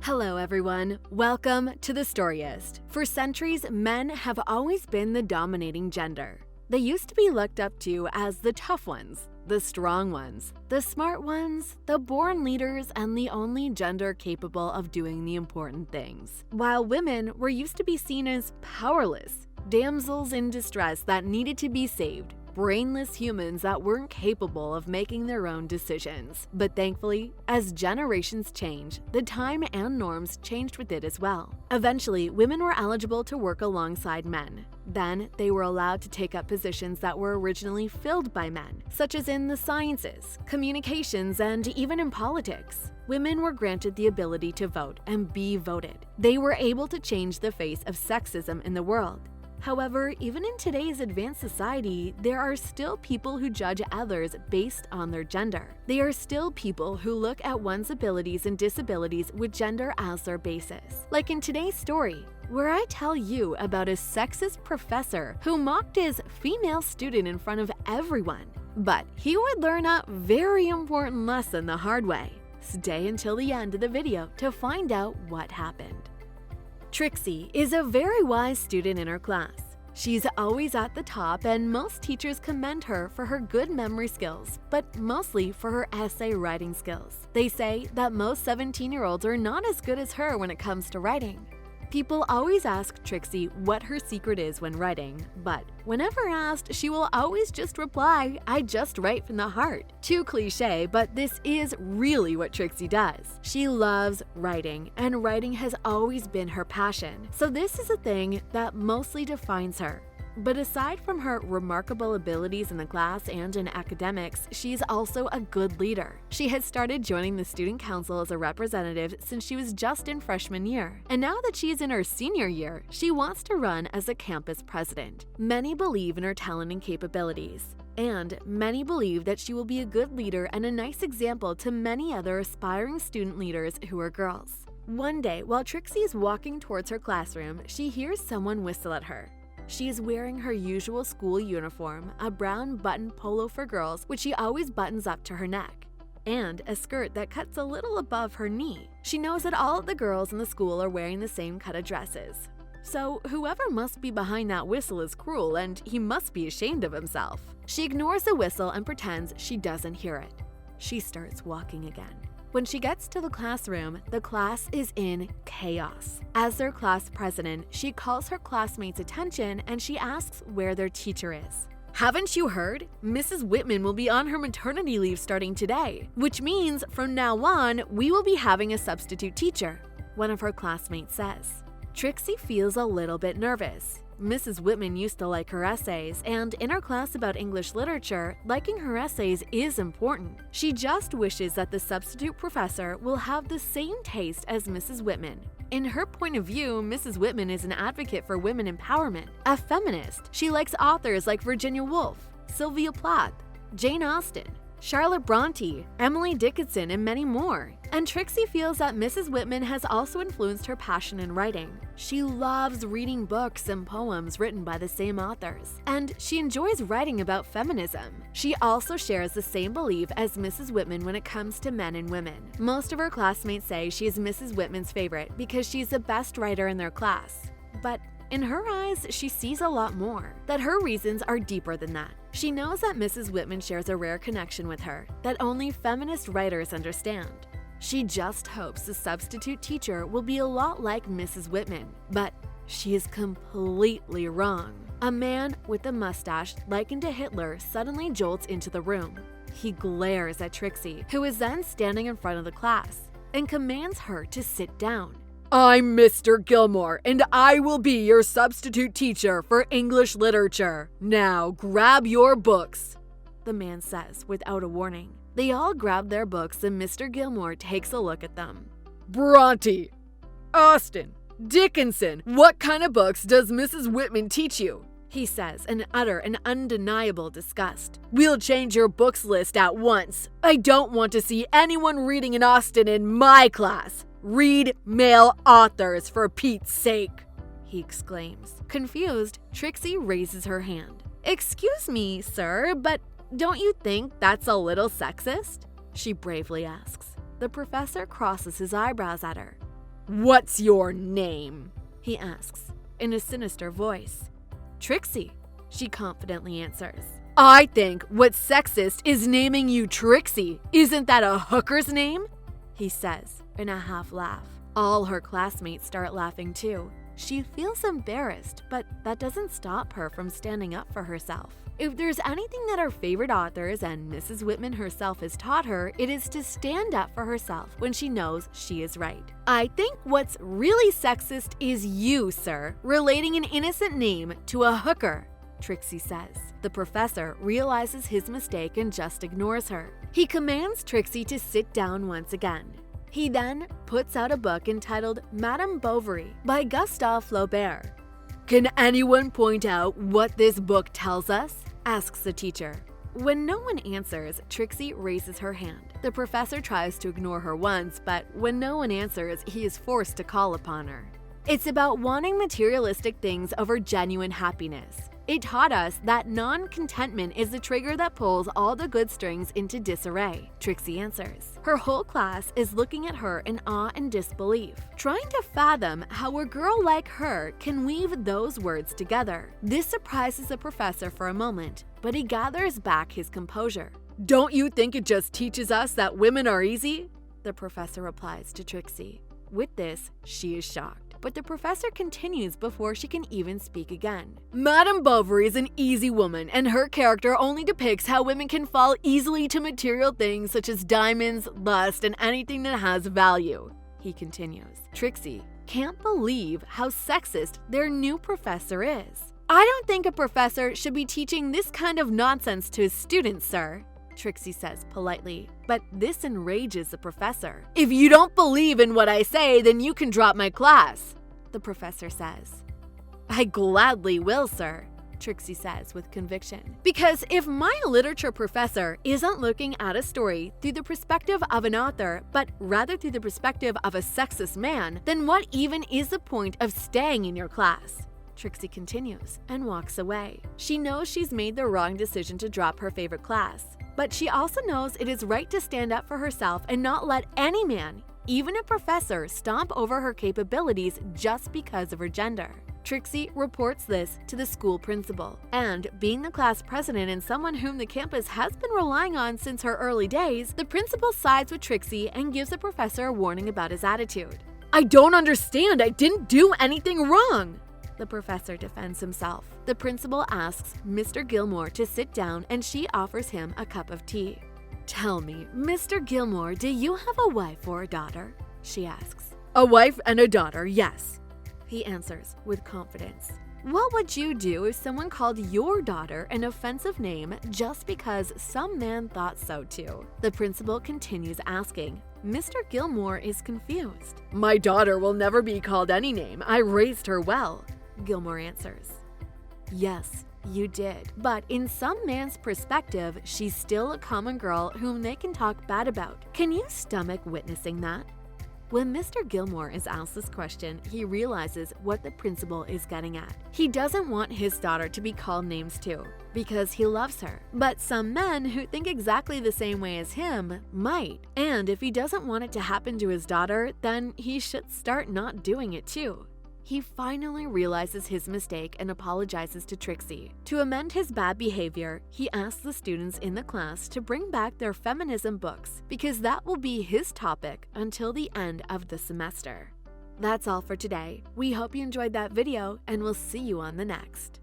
Hello everyone, welcome to the Storyist. For centuries, men have always been the dominating gender. They used to be looked up to as the tough ones, the strong ones, the smart ones, the born leaders, and the only gender capable of doing the important things. While women were used to be seen as powerless, damsels in distress that needed to be saved, brainless humans that weren't capable of making their own decisions. But thankfully, as generations change, the time and norms changed with it as well. Eventually, women were eligible to work alongside men. Then, they were allowed to take up positions that were originally filled by men, such as in the sciences, communications, and even in politics. Women were granted the ability to vote and be voted. They were able to change the face of sexism in the world. However, even in today's advanced society, there are still people who judge others based on their gender. They are still people who look at one's abilities and disabilities with gender as their basis. Like in today's story, where I tell you about a sexist professor who mocked his female student in front of everyone. But he would learn a very important lesson the hard way. Stay until the end of the video to find out what happened. Trixie is a very wise student in her class. She's always at the top, and most teachers commend her for her good memory skills, but mostly for her essay writing skills. They say that most 17-year-olds are not as good as her when it comes to writing. People always ask Trixie what her secret is when writing, but whenever asked, she will always just reply, "I just write from the heart." Too cliche, but this is really what Trixie does. She loves writing, and writing has always been her passion, so this is a thing that mostly defines her. But aside from her remarkable abilities in the class and in academics, she's also a good leader. She has started joining the student council as a representative since she was just in freshman year. And now that she's in her senior year, she wants to run as a campus president. Many believe in her talent and capabilities. And many believe that she will be a good leader and a nice example to many other aspiring student leaders who are girls. One day, while Trixie is walking towards her classroom, she hears someone whistle at her. She is wearing her usual school uniform, a brown button polo for girls, which she always buttons up to her neck, and a skirt that cuts a little above her knee. She knows that all of the girls in the school are wearing the same cut of dresses. So whoever must be behind that whistle is cruel, and he must be ashamed of himself. She ignores the whistle and pretends she doesn't hear it. She starts walking again. When she gets to the classroom, the class is in chaos. As their class president, she calls her classmates' attention and she asks where their teacher is. "Haven't you heard? Mrs. Whitman will be on her maternity leave starting today, which means from now on, we will be having a substitute teacher," one of her classmates says. Trixie feels a little bit nervous. Mrs. Whitman used to like her essays, and in her class about English literature, liking her essays is important. She just wishes that the substitute professor will have the same taste as Mrs. Whitman. In her point of view, Mrs. Whitman is an advocate for women empowerment, a feminist. She likes authors like Virginia Woolf, Sylvia Plath, Jane Austen, Charlotte Bronte, Emily Dickinson, and many more. And Trixie feels that Mrs. Whitman has also influenced her passion in writing. She loves reading books and poems written by the same authors, and she enjoys writing about feminism. She also shares the same belief as Mrs. Whitman when it comes to men and women. Most of her classmates say she is Mrs. Whitman's favorite because she's the best writer in their class. But in her eyes, she sees a lot more, that her reasons are deeper than that. She knows that Mrs. Whitman shares a rare connection with her that only feminist writers understand. She just hopes the substitute teacher will be a lot like Mrs. Whitman, but she is completely wrong. A man with a mustache likened to Hitler suddenly jolts into the room. He glares at Trixie, who is then standing in front of the class, and commands her to sit down. "I'm Mr. Gilmore, and I will be your substitute teacher for English literature. Now grab your books," the man says without a warning. They all grab their books and Mr. Gilmore takes a look at them. "Bronte, Austen, Dickinson, what kind of books does Mrs. Whitman teach you?" he says in utter and undeniable disgust. "We'll change your books list at once. I don't want to see anyone reading an Austen in my class. Read male authors, for Pete's sake," he exclaims. Confused, Trixie raises her hand. "Excuse me, sir, but don't you think that's a little sexist?" she bravely asks. The professor crosses his eyebrows at her. "What's your name?" he asks, in a sinister voice. "Trixie," she confidently answers. "I think what's sexist is naming you Trixie. Isn't that a hooker's name?" he says in a half laugh. All her classmates start laughing too. She feels embarrassed, but that doesn't stop her from standing up for herself. If there's anything that her favorite authors and Mrs. Whitman herself has taught her, it is to stand up for herself when she knows she is right. "I think what's really sexist is you, sir, relating an innocent name to a hooker," Trixie says. The professor realizes his mistake and just ignores her. He commands Trixie to sit down once again. He then puts out a book entitled Madame Bovary by Gustave Flaubert. "Can anyone point out what this book tells us?" asks the teacher. When no one answers, Trixie raises her hand. The professor tries to ignore her once, but when no one answers, he is forced to call upon her. "It's about wanting materialistic things over genuine happiness. It taught us that non-contentment is the trigger that pulls all the good strings into disarray," Trixie answers. Her whole class is looking at her in awe and disbelief, trying to fathom how a girl like her can weave those words together. This surprises the professor for a moment, but he gathers back his composure. "Don't you think it just teaches us that women are easy?" the professor replies to Trixie. With this, she is shocked, but the professor continues before she can even speak again. "Madame Bovary is an easy woman, and her character only depicts how women can fall easily to material things such as diamonds, lust, and anything that has value," he continues. Trixie can't believe how sexist their new professor is. "I don't think a professor should be teaching this kind of nonsense to his students, sir," Trixie says politely, but this enrages the professor. "If you don't believe in what I say, then you can drop my class," the professor says. "I gladly will, sir," Trixie says with conviction. "Because if my literature professor isn't looking at a story through the perspective of an author, but rather through the perspective of a sexist man, then what even is the point of staying in your class?" Trixie continues and walks away. She knows she's made the wrong decision to drop her favorite class, but she also knows it is right to stand up for herself and not let any man, even a professor, stomp over her capabilities just because of her gender. Trixie reports this to the school principal, and being the class president and someone whom the campus has been relying on since her early days, the principal sides with Trixie and gives the professor a warning about his attitude. "I don't understand. I didn't do anything wrong," the professor defends himself. The principal asks Mr. Gilmore to sit down and she offers him a cup of tea. "Tell me, Mr. Gilmore, do you have a wife or a daughter?" she asks. "A wife and a daughter, yes," he answers with confidence. "What would you do if someone called your daughter an offensive name just because some man thought so too?" The principal continues asking. Mr. Gilmore is confused. "My daughter will never be called any name. I raised her well," Gilmore answers. "Yes, you did. But in some man's perspective, she's still a common girl whom they can talk bad about. Can you stomach witnessing that?" When Mr. Gilmore is asked this question, he realizes what the principal is getting at. He doesn't want his daughter to be called names too, because he loves her. But some men who think exactly the same way as him might. And if he doesn't want it to happen to his daughter, then he should start not doing it too. He finally realizes his mistake and apologizes to Trixie. To amend his bad behavior, he asks the students in the class to bring back their feminism books because that will be his topic until the end of the semester. That's all for today. We hope you enjoyed that video and we'll see you on the next.